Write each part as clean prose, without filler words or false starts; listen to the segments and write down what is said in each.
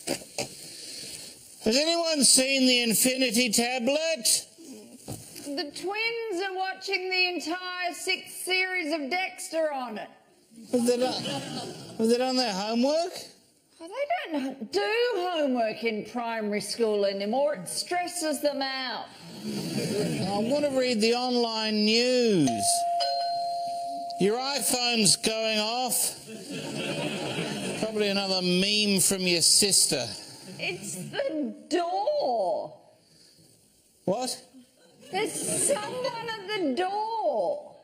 Has anyone seen the Infinity tablet? The twins are watching the entire 6th series of Dexter on it. Have they done their homework? Oh, they don't do homework in primary school anymore. It stresses them out. I want to read the online news. Your iPhone's going off. Probably another meme from your sister. It's the door. What? There's someone at the door.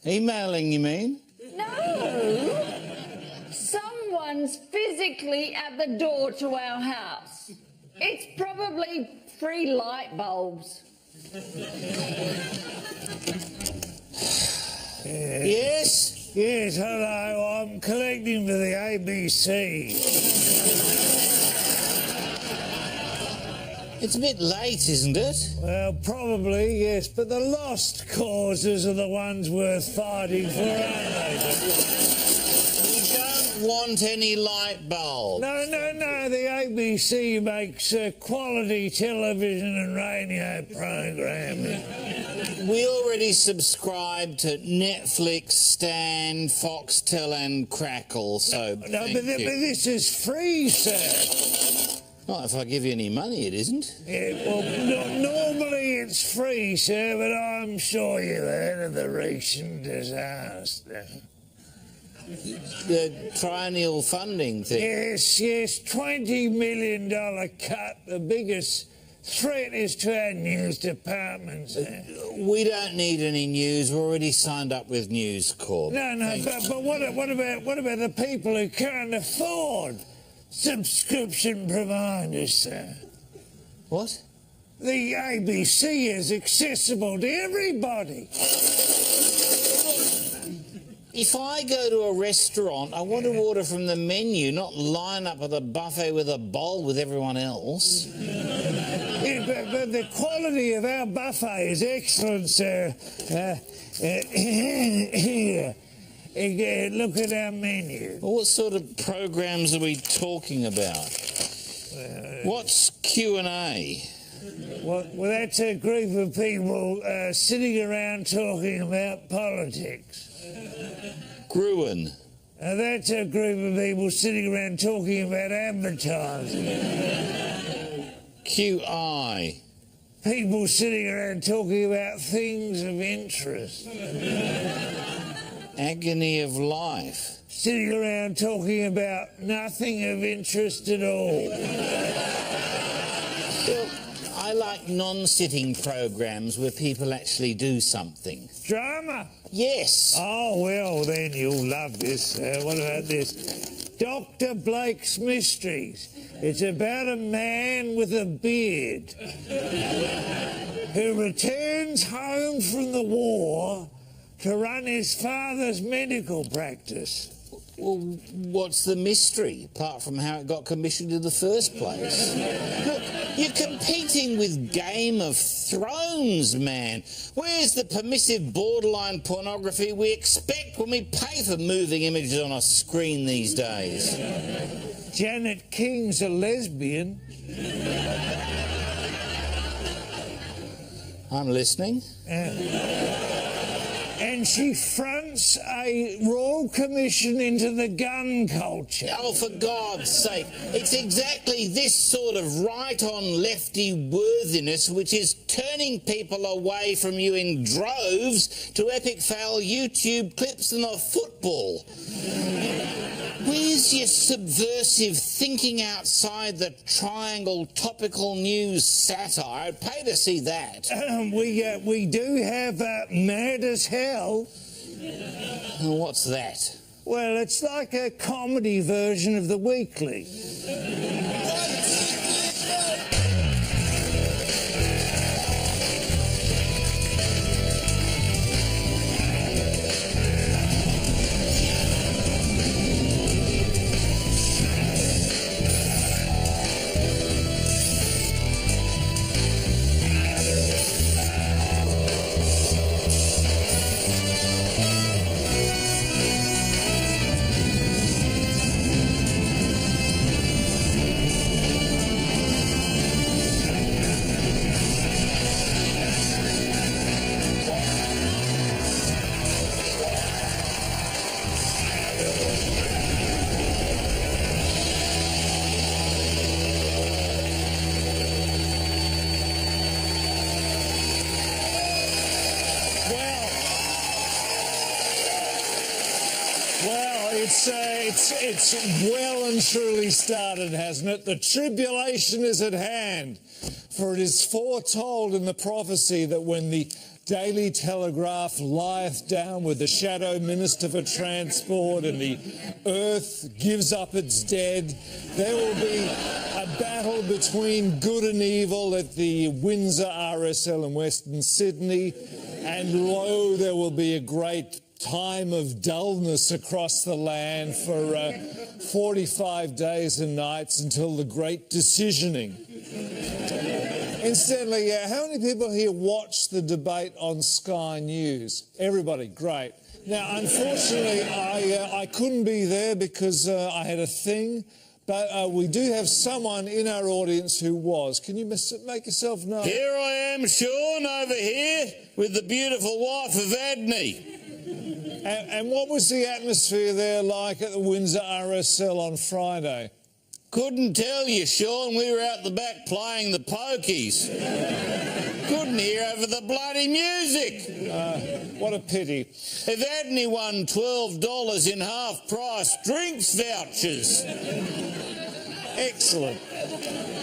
Emailing, you mean? No. Someone's physically at the door to our house. It's probably free light bulbs. Yes? Yes, hello. I'm collecting for the ABC. It's a bit late, isn't it? Well, probably, yes, but the lost causes are the ones worth fighting for, aren't they? We don't want any light bulbs. No, the ABC makes quality television and radio programming. We already subscribe to Netflix, Stan, Foxtel and Crackle, so No, thank but you. this is free, sir. Not if I give you any money, it isn't. Yeah, well, normally it's free, sir, but I'm sure you've heard of the recent disaster. The triennial funding thing. Yes, $20 million cut. The biggest threat is to our news department, sir. We don't need any news. We're already signed up with News Corp. No, but what about the people who can't afford subscription providers, sir? What? The ABC is accessible to everybody. If I go to a restaurant, I want to order from the menu, not line up at the buffet with a bowl with everyone else. Yeah, but the quality of our buffet is excellent, sir. Here, look at our menu. Well, what sort of programs are we talking about? What's Q&A? Well, that's a group of people sitting around talking about politics. Gruen. That's a group of people sitting around talking about advertising. QI. People sitting around talking about things of interest. Agony of life. Sitting around talking about nothing of interest at all. Well, I like non-sitting programs where people actually do something. Drama? Yes. Oh, well, then you'll love this. What about this? Dr. Blake's Mysteries. It's about a man with a beard who returns home from the war to run his father's medical practice. Well, what's the mystery, apart from how it got commissioned in the first place? Look, you're competing with Game of Thrones, man. Where's the permissive borderline pornography we expect when we pay for moving images on a screen these days? Janet King's a lesbian. I'm listening. And she fronts a royal commission into the gun culture. Oh, for God's sake. It's exactly this sort of right-on lefty worthiness which is turning people away from you in droves to epic fail YouTube clips and the football. Where's your subversive thinking outside the triangle topical news satire? I'd pay to see that. We do have Mad as Hell. And what's that? Well, it's like a comedy version of The Weekly. It's well and truly started, hasn't it? The tribulation is at hand, for it is foretold in the prophecy that when the Daily Telegraph lieth down with the shadow minister for transport and the earth gives up its dead, there will be a battle between good and evil at the Windsor RSL in Western Sydney, and lo, there will be a great time of dullness across the land for 45 days and nights until the great decisioning. Incidentally, how many people here watch the debate on Sky News? Everybody, great. Now, unfortunately, I couldn't be there because I had a thing, but we do have someone in our audience who was. Can you make yourself known? Here I am, Shaun, over here with the beautiful wife of Adney. And what was the atmosphere there like at the Windsor RSL on Friday? Couldn't tell you, Shaun. We were out the back playing the pokies. Couldn't hear over the bloody music. What a pity. If Adney won $12 in half-price drinks vouchers. Excellent.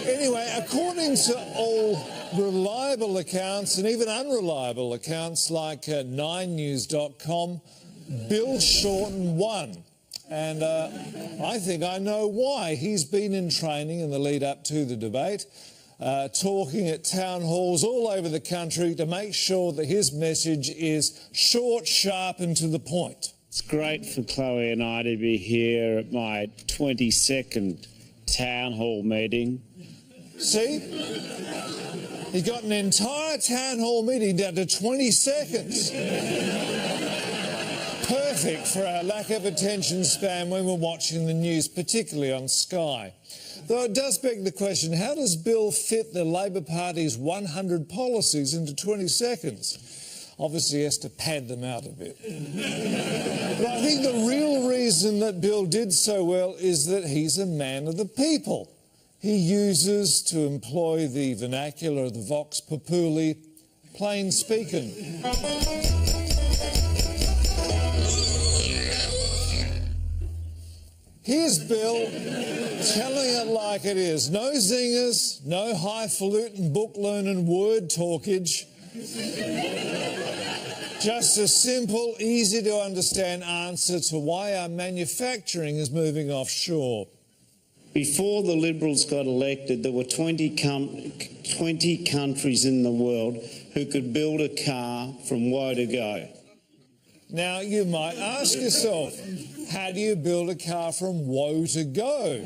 Anyway, according to all reliable accounts and even unreliable accounts like 9news.com, Bill Shorten won. And I think I know why. He's been in training in the lead up to the debate, talking at town halls all over the country to make sure that his message is short, sharp and to the point. It's great for Chloe and I to be here at my 22nd town hall meeting. See? He got an entire town hall meeting down to 20 seconds. Perfect for our lack of attention span when we're watching the news, particularly on Sky. Though it does beg the question, how does Bill fit the Labor Party's 100 policies into 20 seconds? Obviously he has to pad them out a bit. But I think the real reason that Bill did so well is that he's a man of the people. He uses, to employ the vernacular of the Vox Populi, plain speaking. Here's Bill telling it like it is. No zingers, no highfalutin book-learning word talkage. Just a simple, easy-to-understand answer to why our manufacturing is moving offshore. Before the Liberals got elected, there were 20 countries in the world who could build a car from woe to go. Now, you might ask yourself, how do you build a car from woe to go?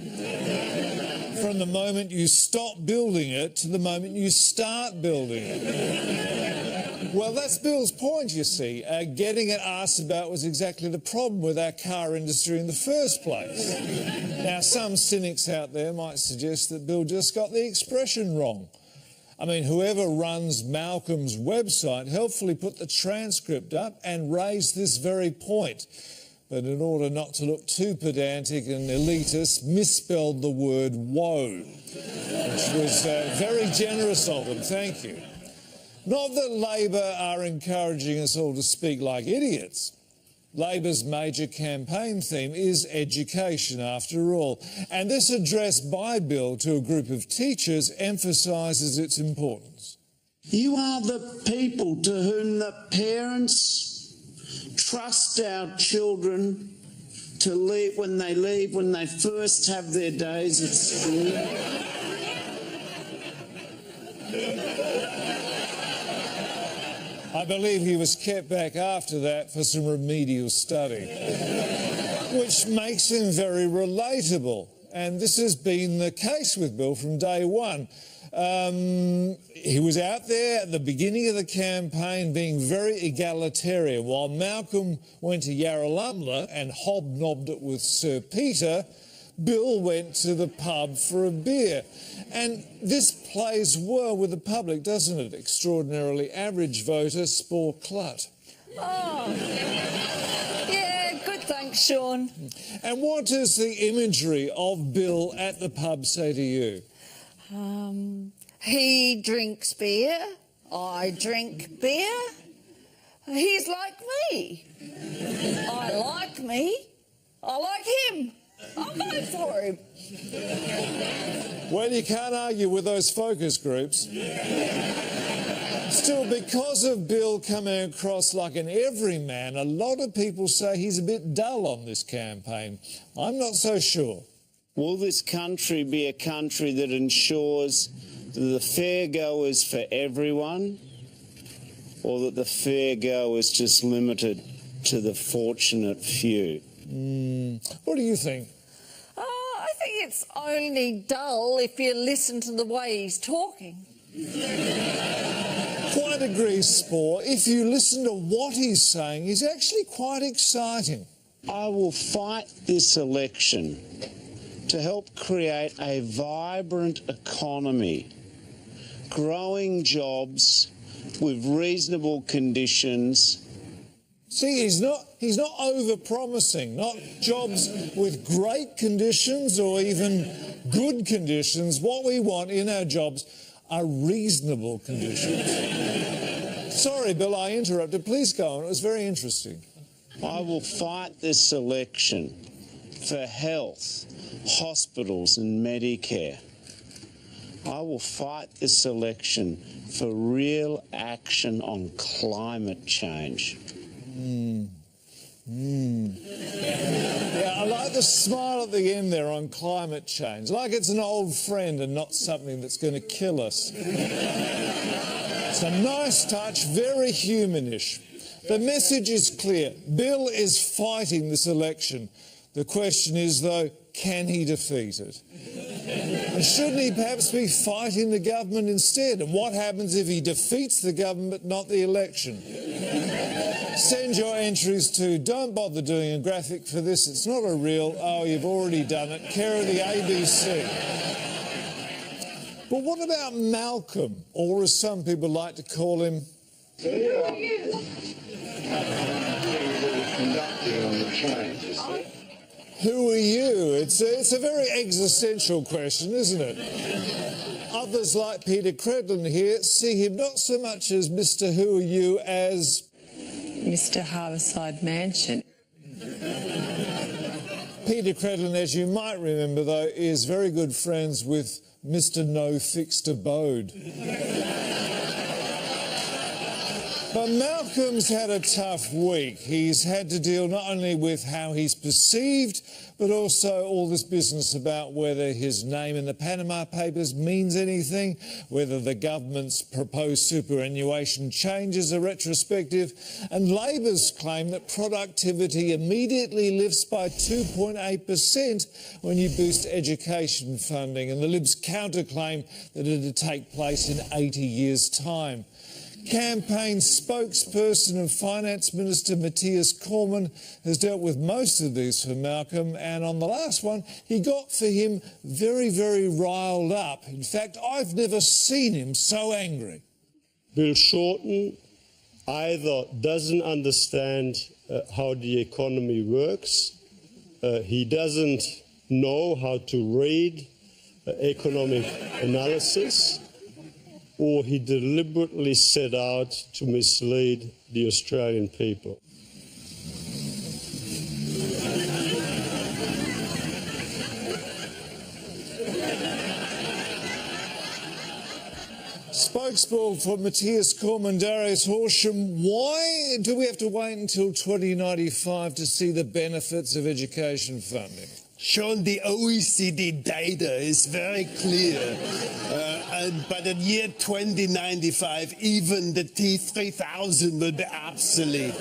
From the moment you stop building it to the moment you start building it. Well, that's Bill's point, you see. Getting it asked about was exactly the problem with our car industry in the first place. Now, some cynics out there might suggest that Bill just got the expression wrong. I mean, whoever runs Malcolm's website helpfully put the transcript up and raised this very point. But in order not to look too pedantic and elitist, misspelled the word woe, which was very generous of them. Thank you. Not that Labor are encouraging us all to speak like idiots. Labor's major campaign theme is education, after all. And this address by Bill to a group of teachers emphasises its importance. You are the people to whom the parents trust our children to leave, when they first have their days at school. I believe he was kept back after that for some remedial study, which makes him very relatable. And this has been the case with Bill from day one. He was out there at the beginning of the campaign being very egalitarian. While Malcolm went to Yarralumla and hobnobbed it with Sir Peter, Bill went to the pub for a beer. And this plays well with the public, doesn't it? Extraordinarily average voter, Spore Clut. Oh, yeah, good, thanks, Shaun. And what does the imagery of Bill at the pub say to you? He drinks beer, I drink beer. He's like me. I like me. I like him. I'll vote for him. Well, you can't argue with those focus groups. Still, because of Bill coming across like an everyman, a lot of people say he's a bit dull on this campaign. I'm not so sure. Will this country be a country that ensures that the fair go is for everyone, or that the fair go is just limited to the fortunate few? What do you think? I think it's only dull if you listen to the way he's talking. Quite agree, Spore. If you listen to what he's saying, he's actually quite exciting. I will fight this election to help create a vibrant economy, growing jobs with reasonable conditions. See, he's not over-promising, not jobs with great conditions or even good conditions. What we want in our jobs are reasonable conditions. Sorry, Bill, I interrupted. Please go on. It was very interesting. I will fight this election for health, hospitals and Medicare. I will fight this election for real action on climate change. Yeah, I like the smile at the end there on climate change, like it's an old friend and not something that's going to kill us. It's a nice touch, very humanish. The message is clear. Bill is fighting this election. The question is, though, can he defeat it? And shouldn't he perhaps be fighting the government instead? And what happens if he defeats the government but not the election? Send your entries to, don't bother doing a graphic for this, it's not a real, oh, you've already done it, care of the ABC. But what about Malcolm, or as some people like to call him? Who are you? It's a very existential question, isn't it? Others like Peter Credlin here see him not so much as Mr. Who Are You as Mr. Harborside Mansion. Peter Credlin, as you might remember, though, is very good friends with Mr. No Fixed Abode. But Malcolm's had a tough week. He's had to deal not only with how he's perceived, but also all this business about whether his name in the Panama Papers means anything, whether the government's proposed superannuation changes are retrospective, and Labor's claim that productivity immediately lifts by 2.8% when you boost education funding, and the Libs' counterclaim that it'd take place in 80 years' time. Campaign spokesperson and Finance Minister Matthias Cormann has dealt with most of these for Malcolm, and on the last one, he got for him very, very riled up. In fact, I've never seen him so angry. Bill Shorten either doesn't understand how the economy works, he doesn't know how to read economic analysis, or he deliberately set out to mislead the Australian people. Spokesperson for Matthias Cormann, Darius Horsham, why do we have to wait until 2095 to see the benefits of education funding? Shaun, the OECD data is very clear. By the year 2095, even the T3000 will be obsolete.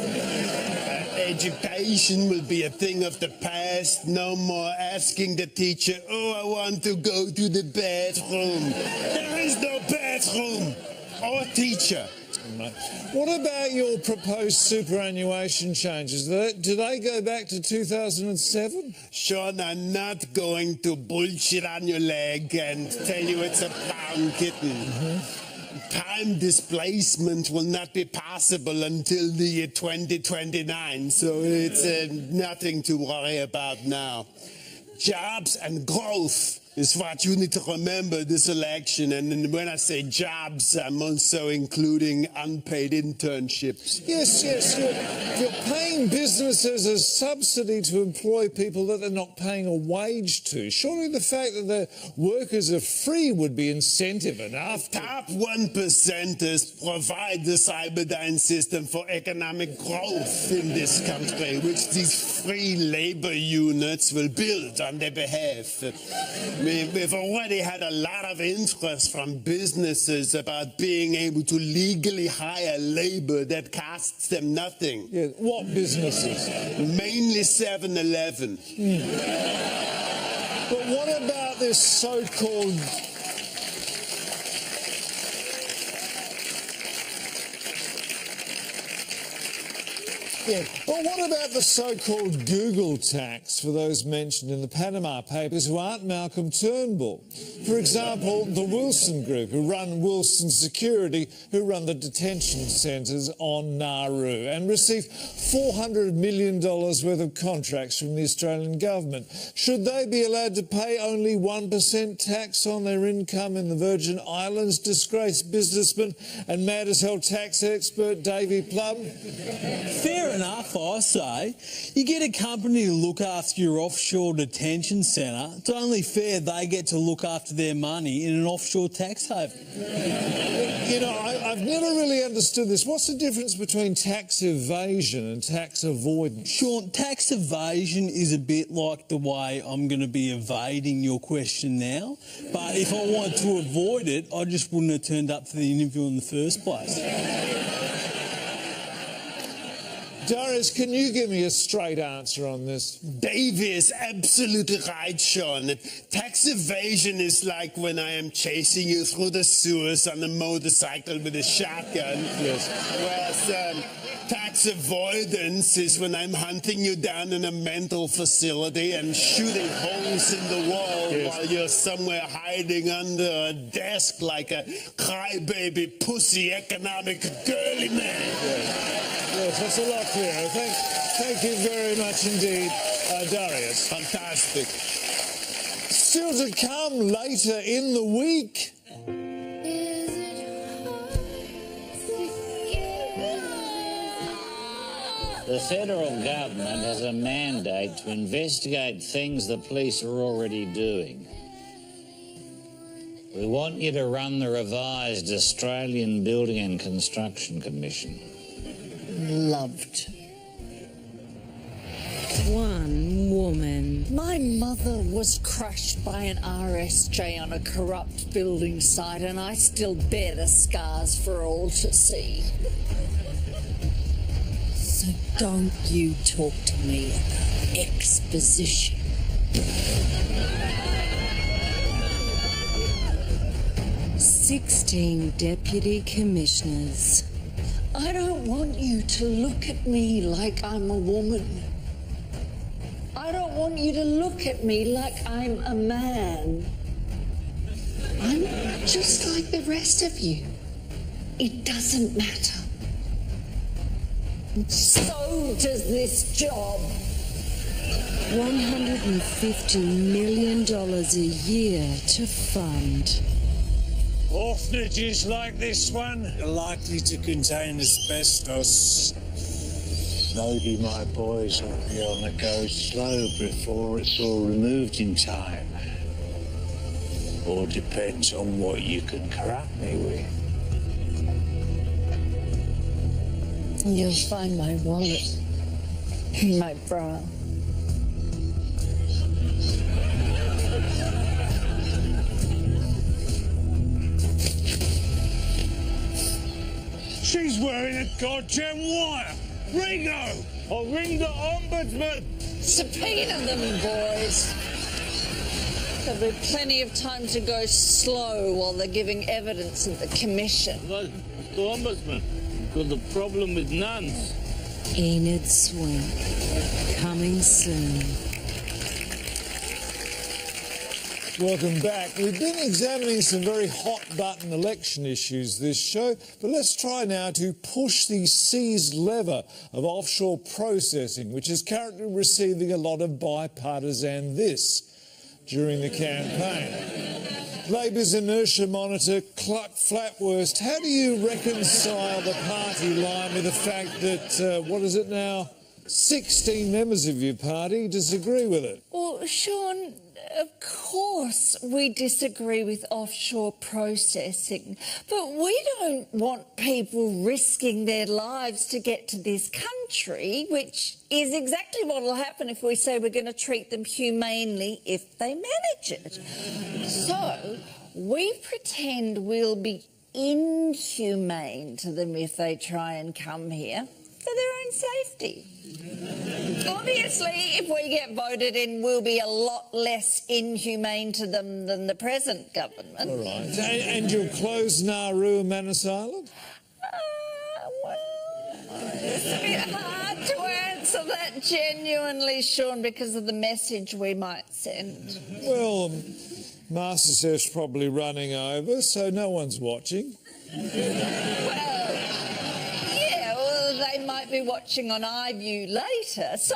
Education will be a thing of the past. No more asking the teacher, oh, I want to go to the bathroom. There is no bathroom or teacher. What about your proposed superannuation changes? Do they go back to 2007? Shaun, I'm not going to bullshit on your leg and tell you it's a brown kitten. Time displacement will not be possible until the year 2029, so it's nothing to worry about now. Jobs and growth is what you need to remember this election. And when I say jobs, I'm also including unpaid internships. Yes, you're paying businesses a subsidy to employ people that they're not paying a wage to. Surely the fact that the workers are free would be incentive enough. Top 1%ers provide the Cyberdyne system for economic growth in this country, which these free labor units will build on their behalf. We've already had a lot of interest from businesses about being able to legally hire labor that costs them nothing. Yeah, what businesses? Mainly 7-Eleven. But what about this so-called... Yeah. Well, what about the so-called Google tax for those mentioned in the Panama Papers who aren't Malcolm Turnbull? For example, the Wilson Group, who run Wilson Security, who run the detention centres on Nauru and receive $400 million worth of contracts from the Australian government. Should they be allowed to pay only 1% tax on their income in the Virgin Islands? Disgraced businessman and mad as hell tax expert Davey Plum? Fair enough, I say. You get a company to look after your offshore detention centre. It's only fair they get to look after their money in an offshore tax haven. You know, I've never really understood this. What's the difference between tax evasion and tax avoidance? Shaun, tax evasion is a bit like the way I'm going to be evading your question now. But if I wanted to avoid it, I just wouldn't have turned up for the interview in the first place. Darius, can you give me a straight answer on this? Davey is absolutely right, Shaun. Tax evasion is like when I am chasing you through the sewers on a motorcycle with a shotgun. Yes. Whereas tax avoidance is when I'm hunting you down in a mental facility and shooting holes in the wall while you're somewhere hiding under a desk like a crybaby, pussy, economic girly man. Yes, that's a lot clearer. Thank you very much indeed, Darius. Fantastic. Still to come later in the week. The federal government has a mandate to investigate things the police are already doing. We want you to run the revised Australian Building and Construction Commission. Loved. One woman. My mother was crushed by an RSJ on a corrupt building site, and I still bear the scars for all to see. So don't you talk to me about exposition. 16 deputy commissioners. I don't want you to look at me like I'm a woman. I don't want you to look at me like I'm a man. I'm just like the rest of you. It doesn't matter. So does this job. $150 million a year to fund. Orphanages like this one are likely to contain asbestos. Maybe my boys will be on the go slow before it's all removed in time. All depends on what you can corrupt me with. You'll find my wallet in my bra. She's wearing a goddamn wire. Ringo! I'll ring the ombudsman. Subpoena them, boys. There'll be plenty of time to go slow while they're giving evidence at the commission. The ombudsman got the problem with nuns. Enid Swing. Coming soon. Welcome back. We've been examining some very hot-button election issues this show, but let's try now to push the seized lever of offshore processing, which is currently receiving a lot of bipartisan this. during the campaign. Labor's inertia monitor, Cluck Flatworst, how do you reconcile the party line with the fact that, what is it now, 16 members of your party disagree with it? Well, Shaun, of course we disagree with offshore processing, but we don't want people risking their lives to get to this country, which is exactly what will happen if we say we're going to treat them humanely if they manage it. So we pretend we'll be inhumane to them if they try and come here for their own safety. Obviously, if we get voted in, we'll be a lot less inhumane to them than the present government. All right. And you'll close Nauru and Manus Island? Well, it's a bit hard to answer that genuinely, Shaun, because of the message we might send. Well, MasterChef's probably running over, so no one's watching. They might be watching on iView later, so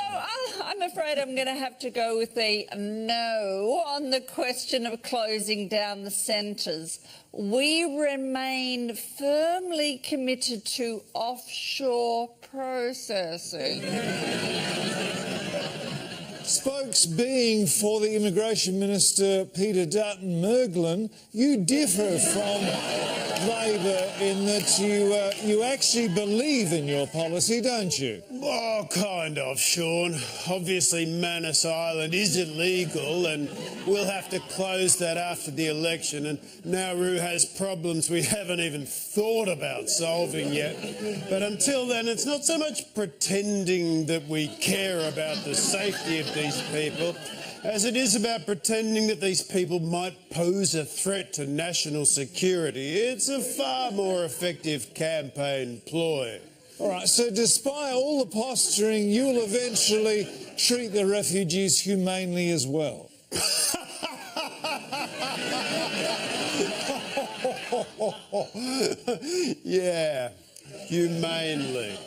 I'm afraid I'm going to have to go with the no on the question of closing down the centres. We remain firmly committed to offshore processing. Spokes being for the Immigration Minister Peter Dutton Merglin, you differ from Labor in that you actually believe in your policy, don't you? Oh, kind of, Shaun. Obviously, Manus Island is illegal and we'll have to close that after the election, and Nauru has problems we haven't even thought about solving yet. But until then, it's not so much pretending that we care about the safety of these people as it is about pretending that these people might pose a threat to national security. It's a far more effective campaign ploy. All right, so despite all the posturing, you'll eventually treat the refugees humanely as well. Yeah, humanely.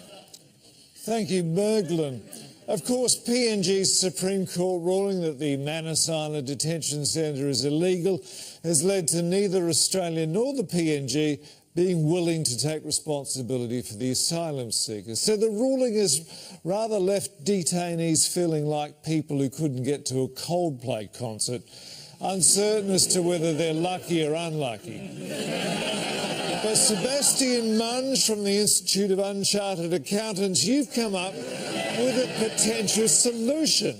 Thank you, Merglin. Of course, PNG's Supreme Court ruling that the Manus Island detention centre is illegal has led to neither Australia nor the PNG being willing to take responsibility for the asylum seekers. So the ruling has rather left detainees feeling like people who couldn't get to a Coldplay concert, uncertain as to whether they're lucky or unlucky. But Sebastian Munge from the Institute of Unchartered Accountants, you've come up with a potential solution.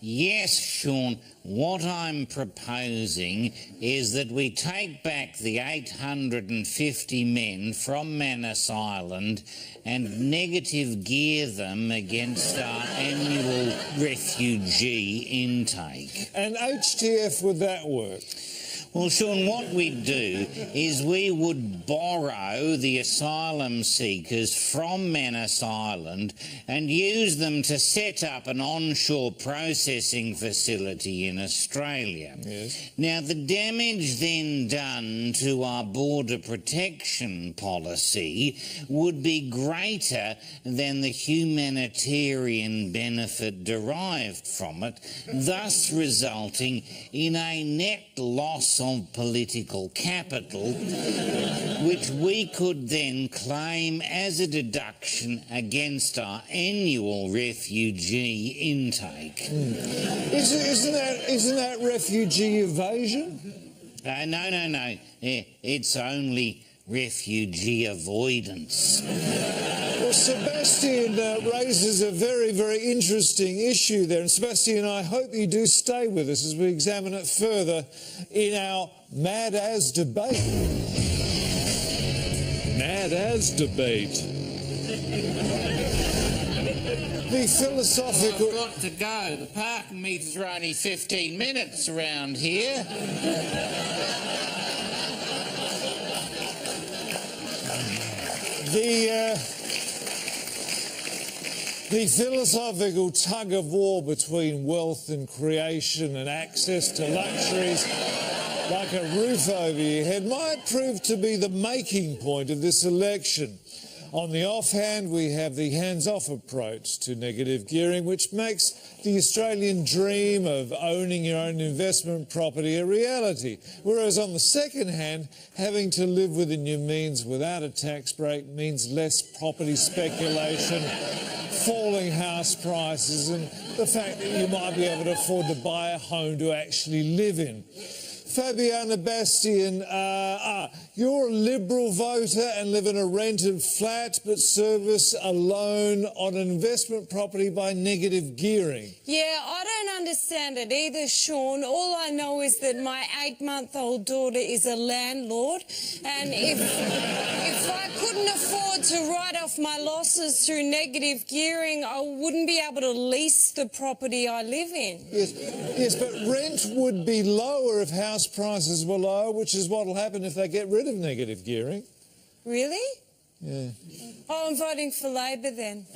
Yes, Shaun. What I'm proposing is that we take back the 850 men from Manus Island and negative gear them against our annual refugee intake. And HTF, would that work? Well, Shaun, what we'd do is we would borrow the asylum seekers from Manus Island and use them to set up an onshore processing facility in Australia. Yes. Now, the damage then done to our border protection policy would be greater than the humanitarian benefit derived from it, thus resulting in a net loss of political capital, which we could then claim as a deduction against our annual refugee intake. Isn't that refugee evasion? No. It's only refugee avoidance. Well, Sebastian raises a very, very interesting issue there. And Sebastian, I hope you do stay with us as we examine it further in our Mad As debate. Mad As debate. The philosophical... I've got to go. The parking meters are only 15 minutes around here. The philosophical tug-of-war between wealth and creation and access to luxuries like a roof over your head might prove to be the making point of this election. On the offhand, we have the hands-off approach to negative gearing, which makes the Australian dream of owning your own investment property a reality. Whereas on the second hand, having to live within your means without a tax break means less property speculation, falling house prices, and the fact that you might be able to afford to buy a home to actually live in. Fabiana Bastian, you're a Liberal voter and live in a rented flat but service a loan on an investment property by negative gearing. Yeah, I don't understand it either, Shaun. All I know is that my 8-month-old daughter is a landlord, and if I couldn't afford to write off my losses through negative gearing, I wouldn't be able to lease the property I live in. Yes, but rent would be lower if house prices were lower, which is what will happen if they get rid of negative gearing. Really? Yeah. Oh, I'm voting for Labor then.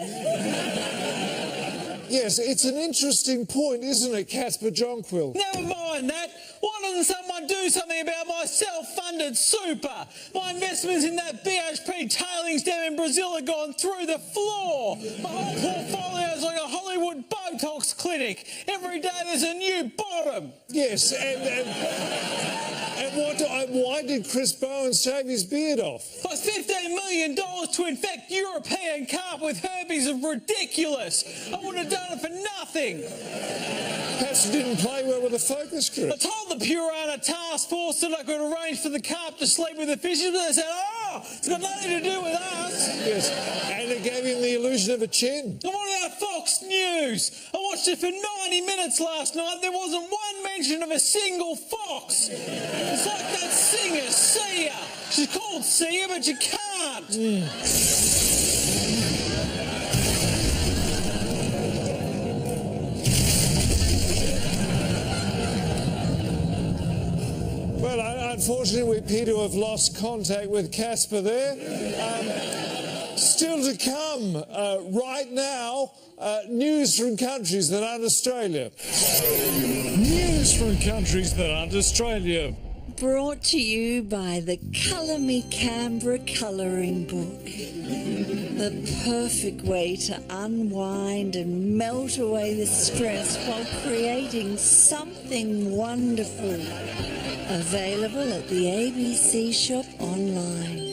Yes, it's an interesting point, isn't it, Casper Jonquill? Never mind that. Why doesn't someone do something about my self-funded super? My investments in that BHP tailings dam in Brazil have gone through the floor. My whole portfolio is like a Hollywood Botox clinic. Every day there's a new bottom. Yes, and why did Chris Bowen shave his beard off? Cost $15 million to infect European carp with herpes is ridiculous. I would have done it for nothing. Perhaps it didn't play well with the focus group. I told the Purana task force that I could arrange for the carp to sleep with the fishes, but they said, oh, it's got nothing to do with us. Yes, and it gave him the illusion of a chin. And what about Fox News? I watched it for 90 minutes last night. There wasn't one mention of a single fox. It's like that singer, Sia. She's called Sia, but you can't. Well, unfortunately, we appear to have lost contact with Casper there. Still to come, right now, news from countries that aren't Australia. News from countries that aren't Australia. Brought to you by the Colour Me Canberra colouring book. The perfect way to unwind and melt away the stress while creating something wonderful. Available at the ABC shop online.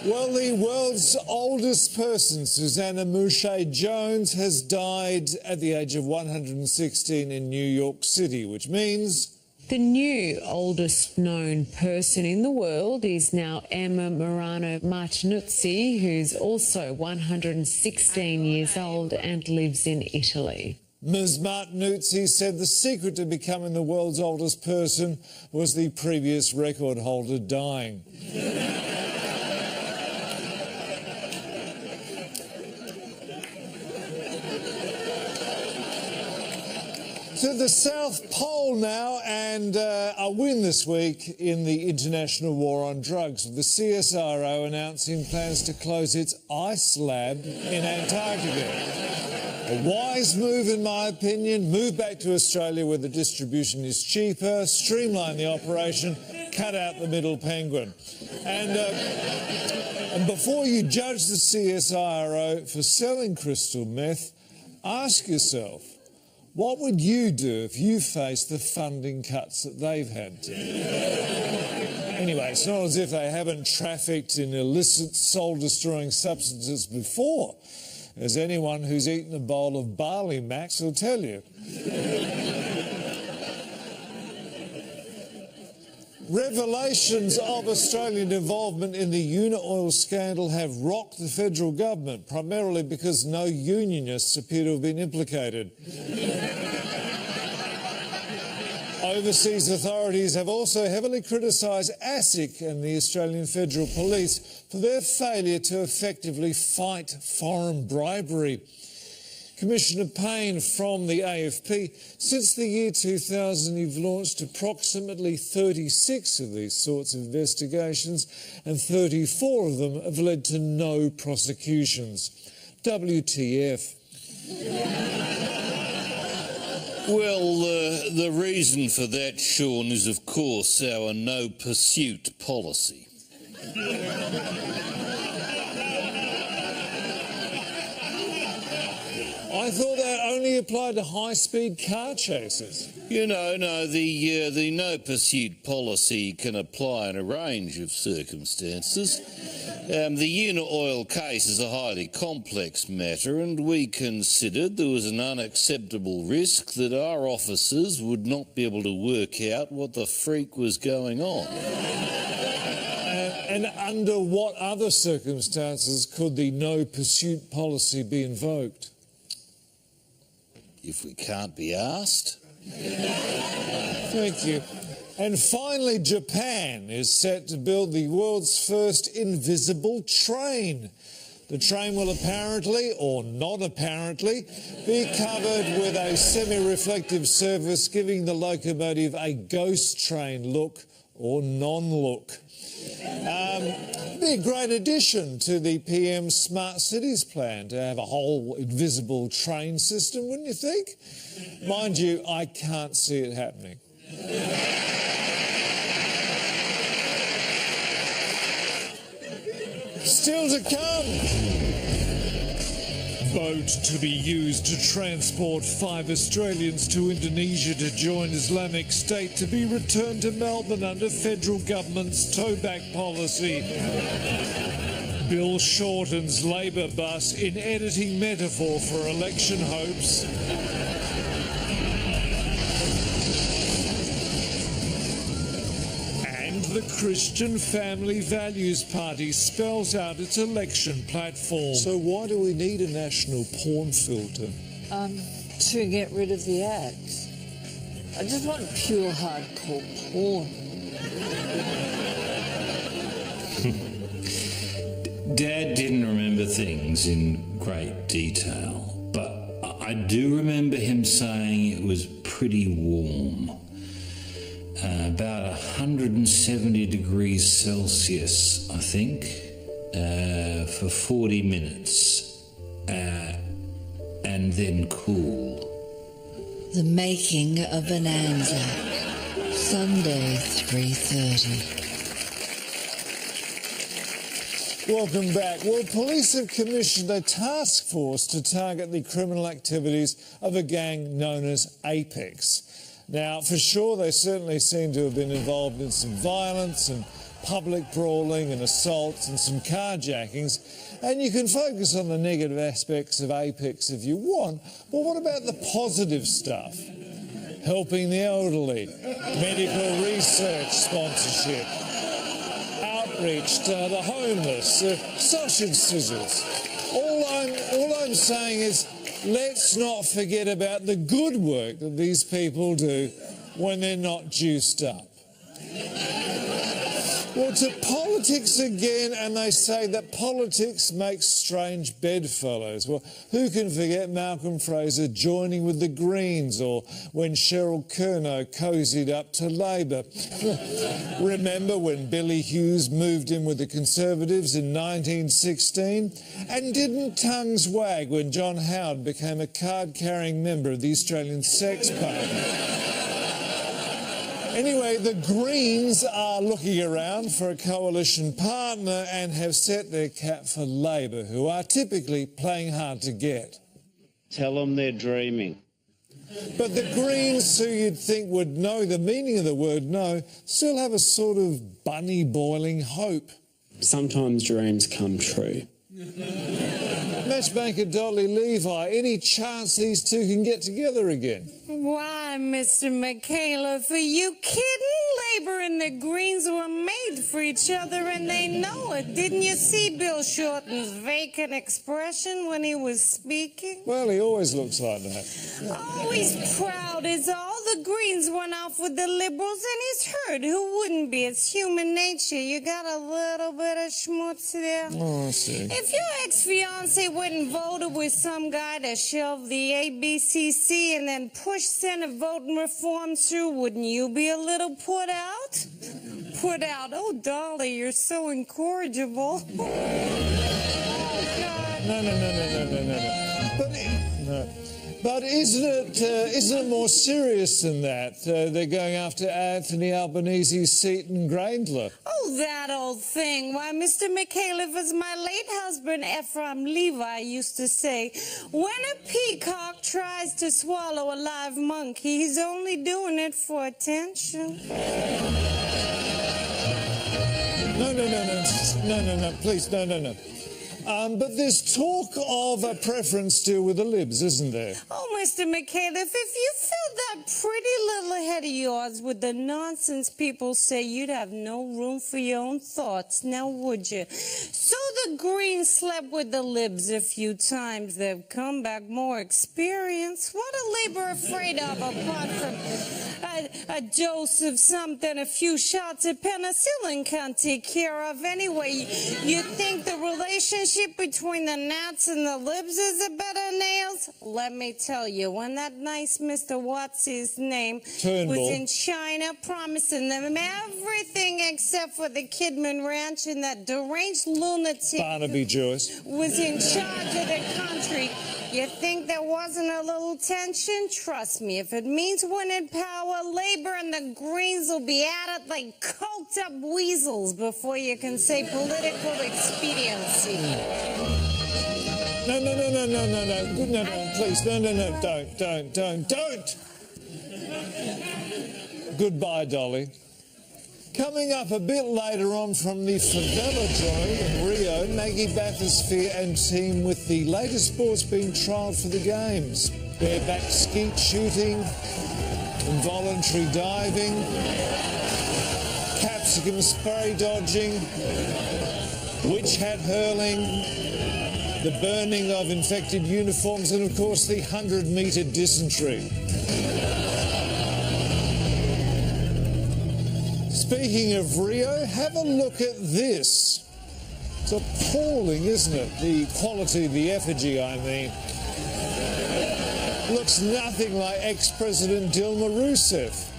Well, the world's oldest person, Susanna Mouche-Jones, has died at the age of 116 in New York City, which means... The new oldest known person in the world is now Emma Morano Martinuzzi, who's also 116 years old and lives in Italy. Ms. Martinuzzi said the secret to becoming the world's oldest person was the previous record holder dying. To the South Pole now, and a win this week in the international war on drugs, with the CSIRO announcing plans to close its ice lab in Antarctica. A wise move, in my opinion. Move back to Australia where the distribution is cheaper, streamline the operation, cut out the middle penguin. And before you judge the CSIRO for selling crystal meth, ask yourself, what would you do if you faced the funding cuts that they've had to? Anyway, it's not as if they haven't trafficked in illicit soul-destroying substances before, as anyone who's eaten a bowl of barley max will tell you. Revelations of Australian involvement in the Unioil scandal have rocked the federal government, primarily because no unionists appear to have been implicated. Overseas authorities have also heavily criticised ASIC and the Australian Federal Police for their failure to effectively fight foreign bribery. Commissioner Payne from the AFP, since the year 2000 you've launched approximately 36 of these sorts of investigations and 34 of them have led to no prosecutions. WTF. Well, the reason for that, Shaun, is of course our no pursuit policy. I thought that only applied to high-speed car chases. You know, no, the no pursuit policy can apply in a range of circumstances. The Unaoil case is a highly complex matter, and we considered there was an unacceptable risk that our officers would not be able to work out what the freak was going on. And under what other circumstances could the no pursuit policy be invoked? If we can't be asked. Thank you. And finally, Japan is set to build the world's first invisible train. The train will apparently, or not apparently, be covered with a semi-reflective surface, giving the locomotive a ghost train look or non-look. Be a great addition to the PM's Smart Cities plan to have a whole invisible train system, wouldn't you think? Mind you, I can't see it happening. Still to come. Boat to be used to transport 5 Australians to Indonesia to join Islamic State to be returned to Melbourne under federal government's towback policy. Bill Shorten's Labor bus in editing metaphor for election hopes. The Christian Family Values Party spells out its election platform. So why do we need a national porn filter? To get rid of the ads. I just want pure hardcore porn. Dad didn't remember things in great detail, but I do remember him saying it was pretty warm. About 170 degrees Celsius, I think, for 40 minutes, and then cool. The Making of an Anzac, Sunday 3:30. Welcome back. Well, police have commissioned a task force to target the criminal activities of a gang known as Apex. Now, for sure, they certainly seem to have been involved in some violence and public brawling and assaults and some carjackings. And you can focus on the negative aspects of Apex if you want, but what about the positive stuff? Helping the elderly, medical research sponsorship, outreach to the homeless, sausage sizzles. All I'm saying is, let's not forget about the good work that these people do when they're not juiced up. Well, to politics again, and they say that politics makes strange bedfellows. Well, who can forget Malcolm Fraser joining with the Greens, or when Cheryl Kernot cosied up to Labor? Remember when Billy Hughes moved in with the Conservatives in 1916? And didn't tongues wag when John Howard became a card-carrying member of the Australian Sex Party? Anyway, the Greens are looking around for a coalition partner and have set their cap for Labor, who are typically playing hard to get. Tell them they're dreaming. But the Greens, who you'd think would know the meaning of the word no, still have a sort of bunny boiling hope. Sometimes dreams come true. Matchmaker Dolly Levi, any chance these two can get together again? Why, Mr. Micallefs, are you kidding? Labor and the Greens were made for each other, and they know it. Didn't you see Bill Shorten's vacant expression when he was speaking? Well, he always looks like that. Oh, he's proud is all. The Greens went off with the Liberals, and he's hurt. Who wouldn't be? It's human nature. You got a little bit of schmutz there. Oh, I see. If your ex-fiancé went and voted with some guy to shelve the ABCC and then push Senate voting reform through, wouldn't you be a little put out? Put out? Oh, Dolly, you're so incorrigible. Oh, God. No. But But isn't it more serious than that? They're going after Anthony Albanese's seat in Grayndler. Oh, that old thing. Why, Mr. Micallefs, as my late husband Ephraim Levi used to say, when a peacock tries to swallow a live monkey, he's only doing it for attention. No, please, no. But there's talk of a preference still with the Libs, isn't there? Oh, Mr. Micallefs, if you filled that pretty little head of yours with the nonsense people say, you'd have no room for your own thoughts, now would you? So the Greens slept with the Libs a few times. They've come back more experienced. What are Labour afraid of apart from a dose of something a few shots of penicillin can't take care of anyway? You think the relationship between the Nats and the Libs is a bed of nails? Let me tell you, when that nice Mr. What's-his-name was in China promising them everything except for the Kidman Ranch, and that deranged lunatic Barnaby Joyce was in charge of the country, you think there wasn't a little tension? Trust me, if it means winning power, Labour and the Greens will be at it like coked-up weasels before you can say political expediency. No, please, don't. Goodbye, Dolly. Coming up a bit later on from the Favelodrome in Rio, Maggie Bathysphere and team with the latest sports being trialled for the Games. Bareback skeet shooting, involuntary diving, capsicum spray dodging, witch hat hurling, the burning of infected uniforms, and of course the 100-metre dysentery. Speaking of Rio, have a look at this. It's appalling, isn't it? The quality of the effigy, I mean. Looks nothing like ex-President Dilma Rousseff.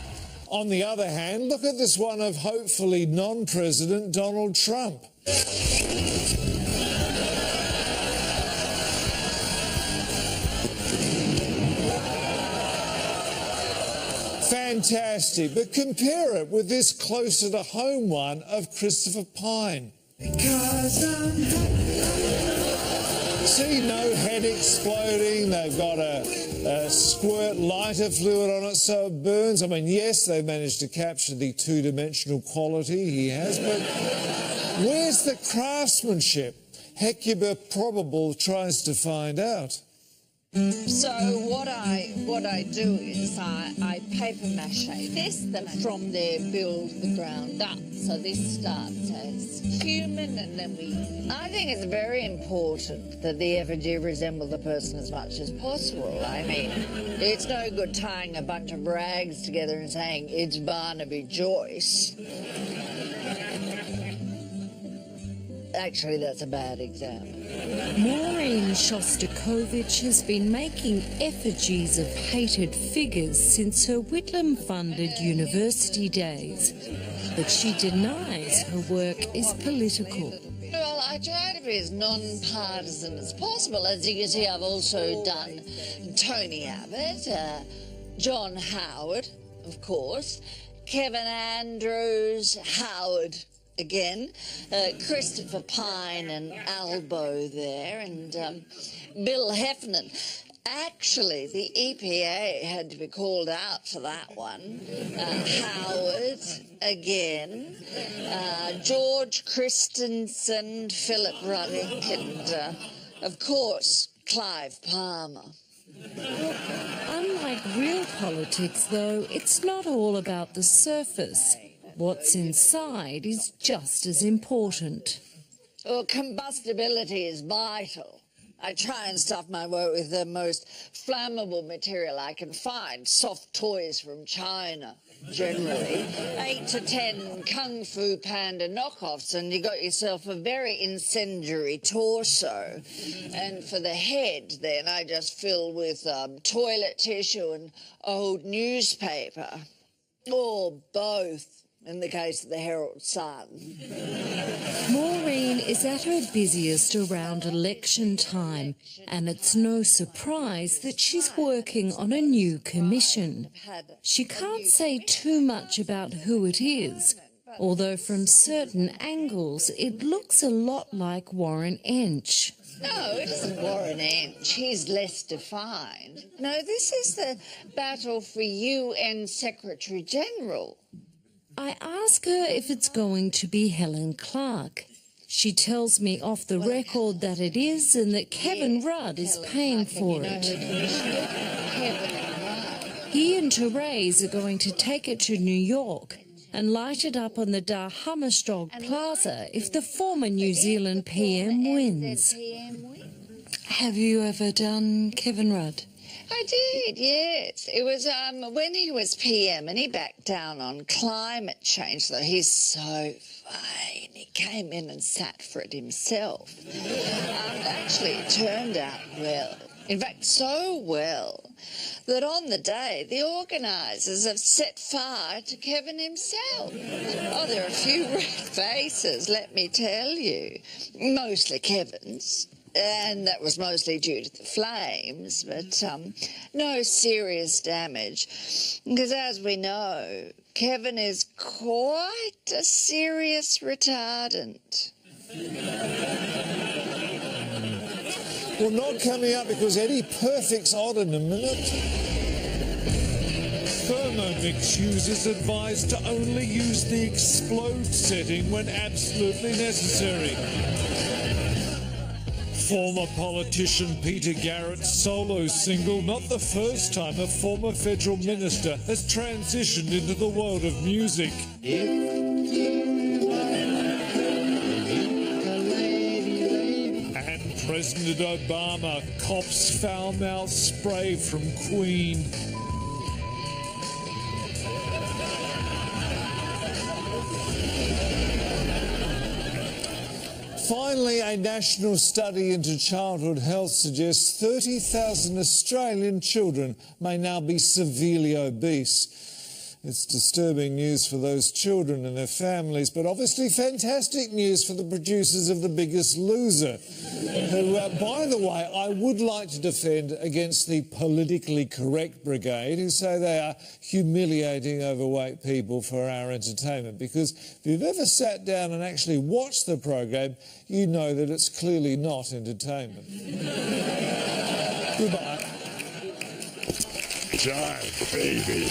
On the other hand, look at this one of hopefully non-President Donald Trump. Fantastic, but compare it with this closer to home one of Christopher Pine. See, no head exploding, they've got a squirt lighter fluid on it so it burns. I mean, yes, they've managed to capture the two-dimensional quality he has, but where's the craftsmanship? Hecuba Probable tries to find out. So what I do is I paper mache this, from there build the ground up. So this starts as human, and then I think it's very important that the effigy resemble the person as much as possible. I mean, it's no good tying a bunch of rags together and saying it's Barnaby Joyce. Actually, that's a bad example. Maureen Shostakovich has been making effigies of hated figures since her Whitlam-funded university days. But she denies her work is political. Well, I try to be as non-partisan as possible. As you can see, I've also done Tony Abbott, John Howard, of course, Kevin Andrews, Howard again, Christopher Pine and Albo there, and Bill Heffernan. Actually, the EPA had to be called out for that one. Howard again, George Christensen, Philip Ruddock, and of course, Clive Palmer. Unlike real politics, though, it's not all about the surface. What's inside is just as important. Well, combustibility is vital. I try and stuff my work with the most flammable material I can find. Soft toys from China, generally. 8 to 10 Kung Fu Panda knockoffs, and you got yourself a very incendiary torso. And for the head, then, I just fill with toilet tissue and old newspaper. Or both. in the case of the Herald Sun. Maureen is at her busiest around election time, and it's no surprise that she's working on a new commission. She can't say too much about who it is, although from certain angles it looks a lot like Warren Entsch. No, it isn't Warren Entsch. He's less defined. No, this is the battle for UN Secretary-General. I ask her if it's going to be Helen Clark. She tells me off the record that it is and that Kevin Rudd is paying for it. He and Therese are going to take it to New York and light it up on the Dar Hammerstog Plaza if the former New Zealand PM wins. Have you ever done Kevin Rudd? I did, yes. It was when he was PM and he backed down on climate change, though he's so vain. He came in and sat for it himself. Actually, it turned out well. In fact, so well that on the day the organisers have set fire to Kevin himself. Oh, there are a few red faces, let me tell you. Mostly Kevin's. And that was mostly due to the flames, but no serious damage. Because as we know, Kevin is quite a serious retardant. Well, not coming up because Eddie Perfect's on in a minute. Thermomix users advised to only use the explode setting when absolutely necessary. Former politician Peter Garrett's solo single, not the first time a former federal minister has transitioned into the world of music. And President Obama cops foul-mouthed spray from Queen. Finally, a national study into childhood health suggests 30,000 Australian children may now be severely obese. It's disturbing news for those children and their families, but obviously fantastic news for the producers of The Biggest Loser, who, by the way, I would like to defend against the politically correct brigade, who say they are humiliating overweight people for our entertainment, because if you've ever sat down and actually watched the programme, you know that it's clearly not entertainment. Goodbye. Die, baby.